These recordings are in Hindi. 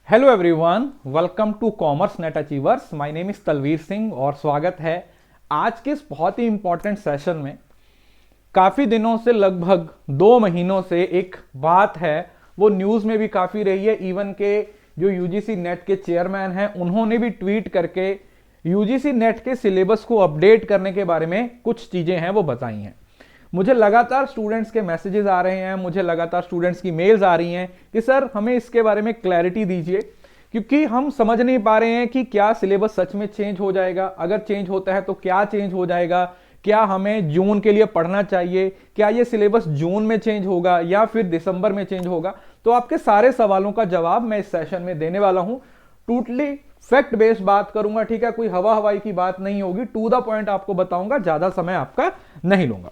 Hello everyone, welcome to commerce NET achievers. My name is Talveer Singh और स्वागत है आज के इस बहुत ही इंपॉर्टेंट सेशन में। काफ़ी दिनों से, लगभग 2 महीनों से एक बात है, वो न्यूज़ में भी काफ़ी रही है। इवन के जो यूजीसी नेट के चेयरमैन हैं, उन्होंने भी ट्वीट करके यूजीसी नेट के सिलेबस को अपडेट करने के बारे में कुछ चीज़ें हैं वो बताई हैं। मुझे लगातार स्टूडेंट्स के मैसेजेस आ रहे हैं, मुझे लगातार स्टूडेंट्स की मेल्स आ रही हैं कि सर हमें इसके बारे में क्लैरिटी दीजिए, क्योंकि हम समझ नहीं पा रहे हैं कि क्या सिलेबस सच में चेंज हो जाएगा, अगर चेंज होता है तो क्या चेंज हो जाएगा, क्या हमें जून के लिए पढ़ना चाहिए, क्या ये सिलेबस जून में चेंज होगा या फिर दिसंबर में चेंज होगा। तो आपके सारे सवालों का जवाब मैं इस सेशन में देने वाला हूं। टोटली फैक्ट बेस्ड बात करूंगा, ठीक है, कोई हवा हवाई की बात नहीं होगी, टू द पॉइंट आपको बताऊंगा, ज्यादा समय आपका नहीं लूंगा।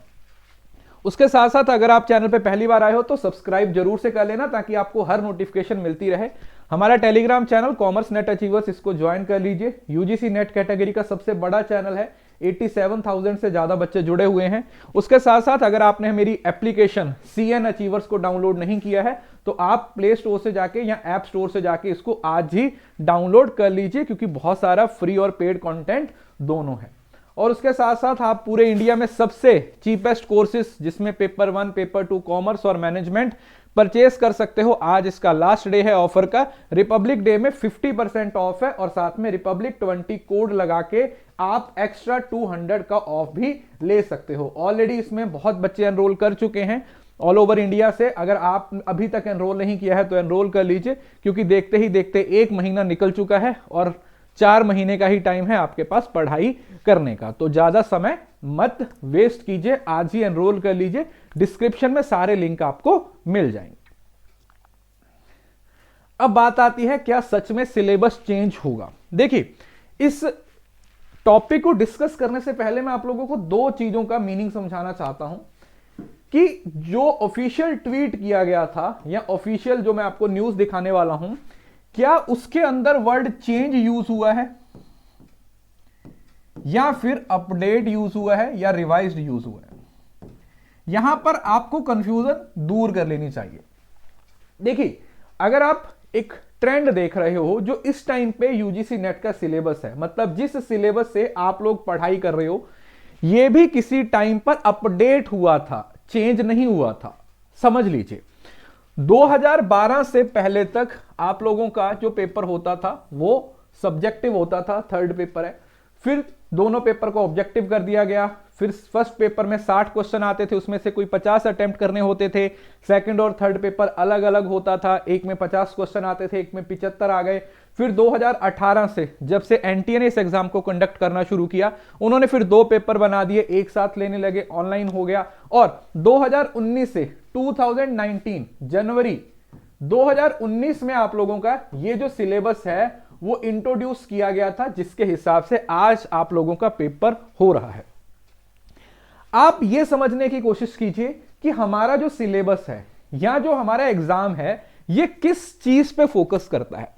उसके साथ साथ अगर आप चैनल पे पहली बार आए हो तो सब्सक्राइब जरूर से कर लेना, ताकि आपको हर नोटिफिकेशन मिलती रहे। हमारा Telegram channel commerce NET achievers, इसको ज्वाइन कर लीजिए। यूजीसी नेट कैटेगरी का सबसे बड़ा चैनल है, 87,000 से ज्यादा बच्चे जुड़े हुए हैं। उसके साथ साथ अगर आपने मेरी एप्लीकेशन सीएन अचीवर्स को डाउनलोड नहीं किया है तो आप प्ले स्टोर से जाके या ऐप स्टोर से जाके इसको आज ही डाउनलोड कर लीजिए, क्योंकि बहुत सारा फ्री और पेड कंटेंट दोनों है। और उसके साथ साथ आप पूरे इंडिया में सबसे चीपेस्ट कोर्सेज, जिसमें पेपर 1, पेपर 2 कॉमर्स और मैनेजमेंट परचेस कर सकते हो। आज इसका लास्ट डे है ऑफर का। रिपब्लिक डे में 50% ऑफ है और साथ में रिपब्लिक 20 कोड लगा के आप एक्स्ट्रा 200 का ऑफ भी ले सकते हो। ऑलरेडी इसमें बहुत बच्चे एनरोल कर चुके हैं ऑल ओवर इंडिया से। अगर आप अभी तक एनरोल नहीं किया है तो एनरोल कर लीजिए, क्योंकि देखते ही देखते 1 महीना निकल चुका है और 4 महीने का ही टाइम है आपके पास पढ़ाई करने का। तो ज्यादा समय मत वेस्ट कीजिए, आज ही एनरोल कर लीजिए। डिस्क्रिप्शन में सारे लिंक आपको मिल जाएंगे। अब बात आती है, क्या सच में सिलेबस चेंज होगा। देखिए, इस टॉपिक को डिस्कस करने से पहले मैं आप लोगों को 2 चीजों का मीनिंग समझाना चाहता हूं कि जो ऑफिशियल ट्वीट किया गया था या ऑफिशियल जो मैं आपको न्यूज दिखाने वाला हूं, क्या उसके अंदर वर्ड चेंज यूज हुआ है या फिर अपडेट यूज हुआ है या रिवाइज्ड यूज हुआ है। यहां पर आपको कंफ्यूजन दूर कर लेनी चाहिए। देखिए, अगर आप एक ट्रेंड देख रहे हो, जो इस टाइम पे यूजीसी नेट का सिलेबस है, मतलब जिस सिलेबस से आप लोग पढ़ाई कर रहे हो, यह भी किसी टाइम पर अपडेट हुआ था, चेंज नहीं हुआ था। समझ लीजिए, 2012 से पहले तक आप लोगों का जो पेपर होता था वो सब्जेक्टिव होता था, थर्ड पेपर है। फिर दोनों पेपर को ऑब्जेक्टिव कर दिया गया। फिर फर्स्ट पेपर में 60 क्वेश्चन आते थे, उसमें से कोई 50 अटेम्प्ट करने होते थे। सेकंड और थर्ड पेपर अलग अलग होता था, एक में 50 क्वेश्चन आते थे, एक में 75 आ गए। फिर 2018 से जब से एनटीए ने इस एग्जाम को कंडक्ट करना शुरू किया, उन्होंने फिर 2 पेपर बना दिए, एक साथ लेने लगे, ऑनलाइन हो गया। और 2019 से 2019 जनवरी 2019 में आप लोगों का ये जो सिलेबस है वो इंट्रोड्यूस किया गया था, जिसके हिसाब से आज आप लोगों का पेपर हो रहा है। आप ये समझने की कोशिश कीजिए कि हमारा जो सिलेबस है या जो हमारा एग्जाम है, ये किस चीज पे फोकस करता है।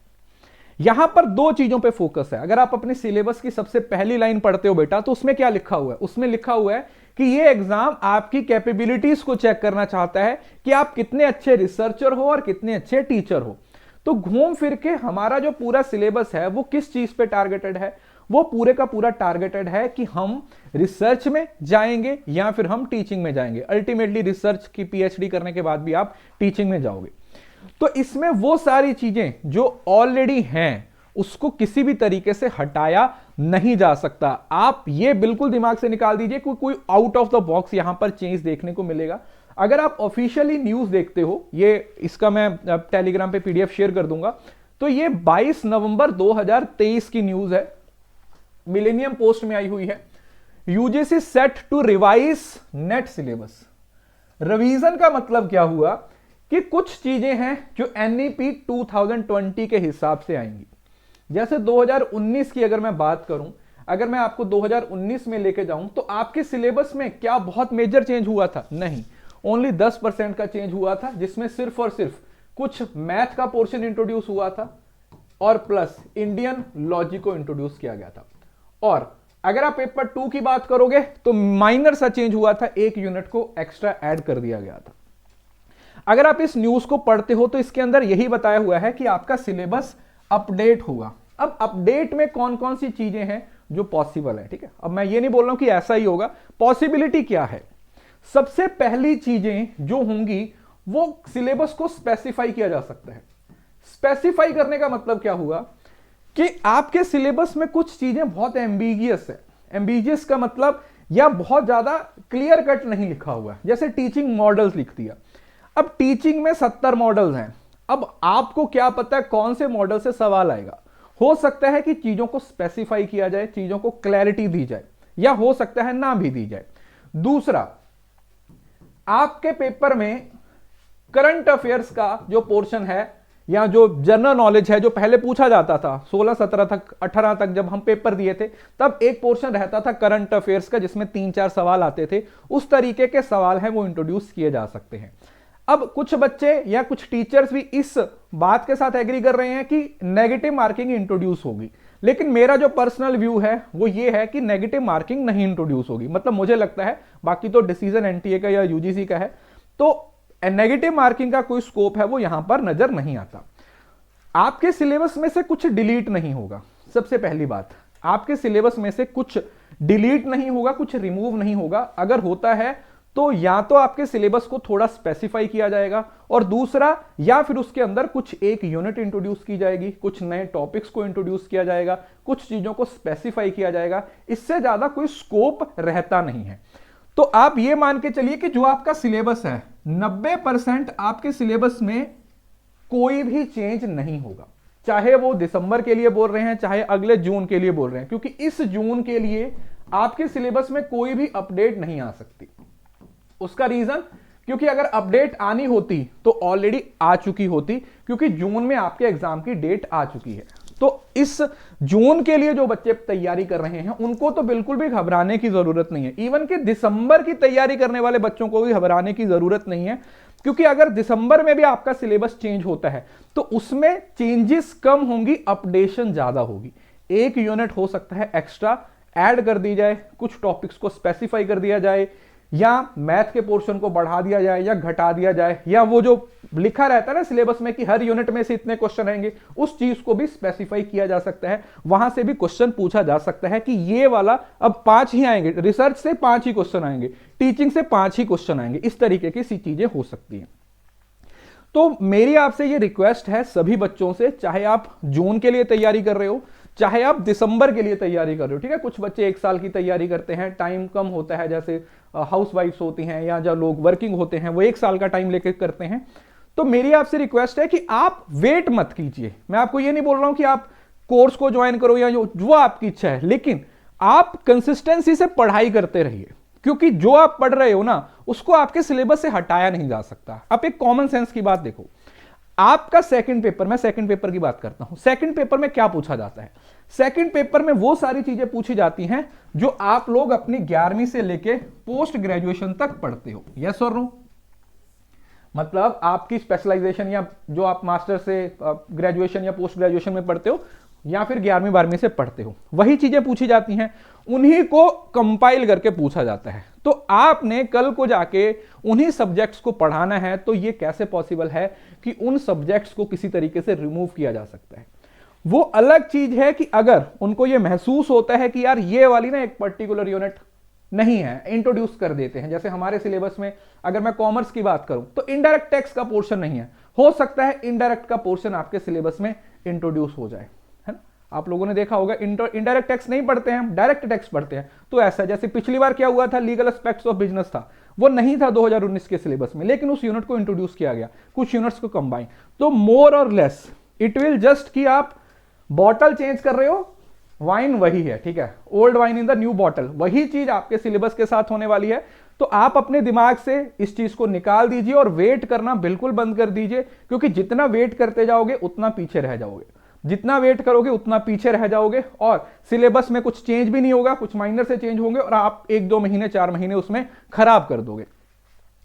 यहां पर 2 चीजों पे फोकस है। अगर आप अपने सिलेबस की सबसे पहली लाइन पढ़ते हो बेटा, तो उसमें क्या लिखा हुआ है? उसमें लिखा हुआ है कि ये एग्जाम आपकी कैपेबिलिटीज को चेक करना चाहता है कि आप कितने अच्छे रिसर्चर हो और कितने अच्छे टीचर हो। तो घूम फिर के हमारा जो पूरा सिलेबस है वो किस चीज पे टारगेटेड है? वो पूरे का पूरा टारगेटेड है कि हम रिसर्च में जाएंगे या फिर हम टीचिंग में जाएंगे। अल्टीमेटली रिसर्च की पीएचडी करने के बाद भी आप टीचिंग में जाओगे। तो इसमें वो सारी चीजें जो ऑलरेडी हैं उसको किसी भी तरीके से हटाया नहीं जा सकता। आप ये बिल्कुल दिमाग से निकाल दीजिए, कोई आउट ऑफ द बॉक्स यहां पर चेंज देखने को मिलेगा। अगर आप ऑफिशियली न्यूज देखते हो, ये इसका मैं टेलीग्राम पे पीडीएफ शेयर कर दूंगा, तो ये 22 नवंबर 2023 की न्यूज है, मिलेनियम पोस्ट में आई हुई है। UGC set to revise NET syllabus. Revision का मतलब क्या हुआ कि कुछ चीजें हैं जो एनईपी 2020 के हिसाब से आएंगी। जैसे 2019 की अगर मैं बात करूं, अगर मैं आपको 2019 में लेके जाऊं, तो आपके सिलेबस में क्या बहुत मेजर चेंज हुआ था? नहीं, ओनली 10% का चेंज हुआ था, जिसमें सिर्फ और सिर्फ कुछ मैथ का पोर्शन इंट्रोड्यूस हुआ था और प्लस इंडियन लॉजिक को इंट्रोड्यूस किया गया था। और अगर आप पेपर 2 की बात करोगे तो माइनर सा चेंज हुआ था, 1 यूनिट को एक्स्ट्रा ऐड कर दिया गया था। अगर आप इस न्यूज को पढ़ते हो तो इसके अंदर यही बताया हुआ है कि आपका सिलेबस अपडेट होगा। अब अपडेट में कौन कौन सी चीजें हैं जो पॉसिबल है, ठीक है। अब मैं ये नहीं बोल रहा हूं कि ऐसा ही होगा, पॉसिबिलिटी क्या है। सबसे पहली चीजें जो होंगी वो सिलेबस को स्पेसिफाई किया जा सकता है। स्पेसिफाई करने का मतलब क्या हुआ कि आपके सिलेबस में कुछ चीजें बहुत एम्बिगियस है। एम्बिगियस का मतलब या बहुत ज्यादा क्लियर कट नहीं लिखा हुआ है। जैसे टीचिंग मॉडल्स लिख दिया, अब टीचिंग में 70 मॉडल्स हैं, अब आपको क्या पता है कौन से मॉडल से सवाल आएगा। हो सकता है कि चीजों को स्पेसिफाई किया जाए, चीजों को क्लैरिटी दी जाए, या हो सकता है ना भी दी जाए। दूसरा, आपके पेपर में करंट अफेयर्स का जो पोर्शन है या जो जनरल नॉलेज है, जो पहले पूछा जाता था 16, 17 तक, 18 तक जब हम पेपर दिए थे, तब एक पोर्शन रहता था करंट अफेयर्स का जिसमें 3-4 सवाल आते थे। उस तरीके के सवाल हैं वो इंट्रोड्यूस किए जा सकते हैं। अब कुछ बच्चे या कुछ टीचर्स भी इस बात के साथ एग्री कर रहे हैं कि नेगेटिव मार्किंग इंट्रोड्यूस होगी, लेकिन मेरा जो पर्सनल व्यू है वो ये है कि नेगेटिव मार्किंग नहीं इंट्रोड्यूस होगी। मतलब मुझे लगता है, बाकी तो डिसीजन एनटीए का या यूजीसी का है, तो नेगेटिव मार्किंग का कोई स्कोप है वो यहां पर नजर नहीं आता। आपके सिलेबस में से कुछ डिलीट नहीं होगा। सबसे पहली बात, आपके सिलेबस में से कुछ डिलीट नहीं होगा, कुछ रिमूव नहीं होगा। अगर होता है तो या तो आपके सिलेबस को थोड़ा स्पेसिफाई किया जाएगा, और दूसरा या फिर उसके अंदर कुछ एक यूनिट इंट्रोड्यूस की जाएगी, कुछ नए टॉपिक्स को इंट्रोड्यूस किया जाएगा, कुछ चीजों को स्पेसिफाई किया जाएगा। इससे ज्यादा कोई स्कोप रहता नहीं है। तो आप ये मान के चलिए कि जो आपका सिलेबस है 90% आपके सिलेबस में कोई भी चेंज नहीं होगा। चाहे वो दिसंबर के लिए बोल रहे हैं, चाहे अगले जून के लिए बोल रहे हैं, क्योंकि इस जून के लिए आपके सिलेबस में कोई भी अपडेट नहीं आ सकती। उसका रीजन, क्योंकि अगर अपडेट आनी होती तो ऑलरेडी आ चुकी होती, क्योंकि जून में आपके एग्जाम की डेट आ चुकी है। तो इस जून के लिए जो बच्चे तैयारी कर रहे हैं उनको तो बिल्कुल भी घबराने की जरूरत नहीं है। इवन कि दिसंबर की तैयारी करने वाले बच्चों को भी घबराने की जरूरत नहीं है, क्योंकि अगर दिसंबर में भी आपका सिलेबस चेंज होता है तो उसमें चेंजेस कम होंगी, अपडेशन ज्यादा होगी। एक यूनिट हो सकता है एक्स्ट्रा ऐड कर दी जाए, कुछ टॉपिक्स को स्पेसिफाई कर दिया जाए, या मैथ के पोर्शन को बढ़ा दिया जाए या घटा दिया जाए, या वो जो लिखा रहता है ना सिलेबस में कि हर यूनिट में से इतने क्वेश्चन रहेंगे, उस चीज को भी स्पेसिफाई किया जा सकता है। वहां से भी क्वेश्चन पूछा जा सकता है कि ये वाला अब 5 ही आएंगे, रिसर्च से 5 ही क्वेश्चन आएंगे, टीचिंग से 5 ही क्वेश्चन आएंगे। इस तरीके की सी चीजें हो सकती हैं। तो मेरी आपसे ये रिक्वेस्ट है सभी बच्चों से, चाहे आप जून के लिए तैयारी कर रहे हो, चाहे आप दिसंबर के लिए तैयारी कर रहे हो, ठीक है। कुछ बच्चे 1 साल की तैयारी करते हैं, टाइम कम होता है, जैसे हाउस वाइफ्स होती हैं या जो लोग वर्किंग होते हैं वो 1 साल का टाइम लेकर करते हैं। तो मेरी आपसे रिक्वेस्ट है कि आप वेट मत कीजिए। मैं आपको ये नहीं बोल रहा हूं कि आप कोर्स को ज्वाइन करो या जो आपकी इच्छा है, लेकिन आप कंसिस्टेंसी से पढ़ाई करते रहिए, क्योंकि जो आप पढ़ रहे हो ना उसको आपके सिलेबस से हटाया नहीं जा सकता। आप एक कॉमन सेंस की बात देखो, आपका सेकंड पेपर, मैं सेकंड पेपर की बात करता हूं, सेकंड पेपर में क्या पूछा जाता है? सेकंड पेपर में वो सारी चीजें पूछी जाती हैं जो आप लोग अपनी 11वीं से लेके पोस्ट ग्रेजुएशन तक पढ़ते हो। यस और नो? मतलब आपकी स्पेशलाइजेशन या जो आप मास्टर से ग्रेजुएशन या पोस्ट ग्रेजुएशन में पढ़ते हो, या फिर 11वीं 12वीं से पढ़ते हो, वही चीजें पूछी जाती हैं, उन्हीं को कंपाइल करके पूछा जाता है। तो आपने कल को जाके उन्हीं सब्जेक्ट्स को पढ़ाना है, तो ये कैसे पॉसिबल है कि उन सब्जेक्ट्स को किसी तरीके से रिमूव किया जा सकता है? वो अलग चीज है कि अगर उनको ये महसूस होता है कि यार ये वाली ना एक पर्टिकुलर यूनिट नहीं है, इंट्रोड्यूस कर देते हैं। जैसे हमारे सिलेबस में अगर मैं कॉमर्स की बात करूं तो इनडायरेक्ट टैक्स का पोर्शन नहीं है, हो सकता है इनडायरेक्ट का पोर्शन आपके सिलेबस में इंट्रोड्यूस हो जाए, है ना। आप लोगों ने देखा होगा इनडायरेक्ट टैक्स नहीं पढ़ते हैं, डायरेक्ट टैक्स पढ़ते हैं। तो ऐसा, जैसे पिछली बार क्या हुआ था, लीगल एस्पेक्ट्स ऑफ बिजनेस था, वो नहीं था 2019 के सिलेबस में, लेकिन उस यूनिट को इंट्रोड्यूस किया गया, कुछ यूनिट्स को कंबाइन। तो मोर और लेस इट विल जस्ट कि आप बॉटल चेंज कर रहे हो, वाइन वही है, ठीक है, old wine in the new bottle, वही चीज आपके सिलेबस के साथ होने वाली है। तो आप अपने दिमाग से इस चीज को निकाल दीजिए और वेट करना बिल्कुल बंद कर दीजिए, क्योंकि जितना वेट करते जाओगे उतना पीछे रह जाओगे, जितना वेट करोगे उतना पीछे रह जाओगे, और सिलेबस में कुछ चेंज भी नहीं होगा, कुछ माइनर से चेंज होंगे और आप 1-2 महीने 4 महीने उसमें खराब कर दोगे।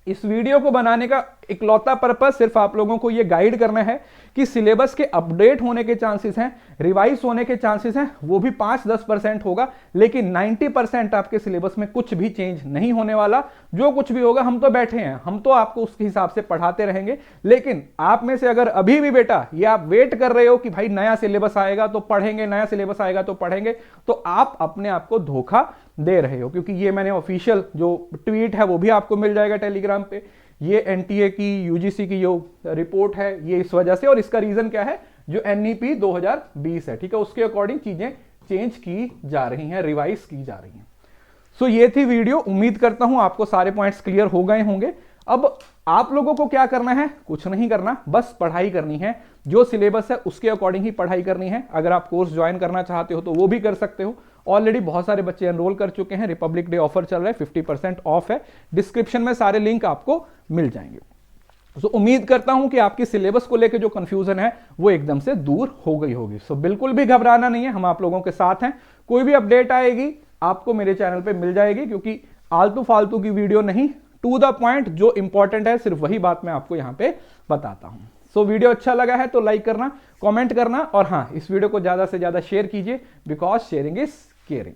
इस वीडियो को बनाने का इकलौता पर्पस सिर्फ आप लोगों को यह गाइड करना है कि सिलेबस के अपडेट होने के चांसेस हैं, रिवाइज होने के चांसेस हैं, वो भी 5-10% होगा, लेकिन 90% आपके सिलेबस में कुछ भी चेंज नहीं होने वाला। जो कुछ भी होगा हम तो बैठे हैं, हम तो आपको उसके हिसाब से पढ़ाते रहेंगे। लेकिन आप में से अगर अभी भी बेटा ये आप वेट कर रहे हो कि भाई नया सिलेबस आएगा तो पढ़ेंगे, नया सिलेबस आएगा तो पढ़ेंगे, तो आप अपने आप को धोखा दे रहे हो। क्योंकि ये मैंने ऑफिशियल जो ट्वीट है वो भी आपको मिल जाएगा टेलीग्राम पे, ये एनटीए की यूजीसी की जो रिपोर्ट है ये इस वजह से, और इसका रीजन क्या है, जो एनईपी 2020 है, ठीक है, उसके अकॉर्डिंग चीजें चेंज की जा रही हैं, रिवाइज की जा रही हैं। सो ये थी वीडियो, उम्मीद करता हूं आपको सारे पॉइंट्स क्लियर हो गए होंगे। अब आप लोगों को क्या करना है, कुछ नहीं करना, बस पढ़ाई करनी है, जो सिलेबस है उसके अकॉर्डिंग ही पढ़ाई करनी है। अगर आप कोर्स ज्वाइन करना चाहते हो तो वो भी कर सकते हो, ऑलरेडी बहुत सारे बच्चे एनरोल कर चुके हैं, रिपब्लिक डे ऑफर चल रहा है, 50% ऑफ है, डिस्क्रिप्शन में सारे लिंक आपको मिल जाएंगे। सो उम्मीद करता हूं कि आपकी सिलेबस को लेकर जो कंफ्यूजन है वो एकदम से दूर हो गई होगी। सो बिल्कुल भी घबराना नहीं है, हम आप लोगों के साथ हैं। कोई भी अपडेट आएगी आपको मेरे चैनल पे मिल जाएगी, क्योंकि आलतू फालतू की वीडियो नहीं, टू द पॉइंट जो इंपॉर्टेंट है सिर्फ वही बात मैं आपको यहां पे बताता हूं। सो वीडियो अच्छा लगा है तो लाइक करना, कमेंट करना, और हाँ, इस वीडियो को ज्यादा से ज्यादा शेयर कीजिए, बिकॉज शेयरिंग इज केयरिंग।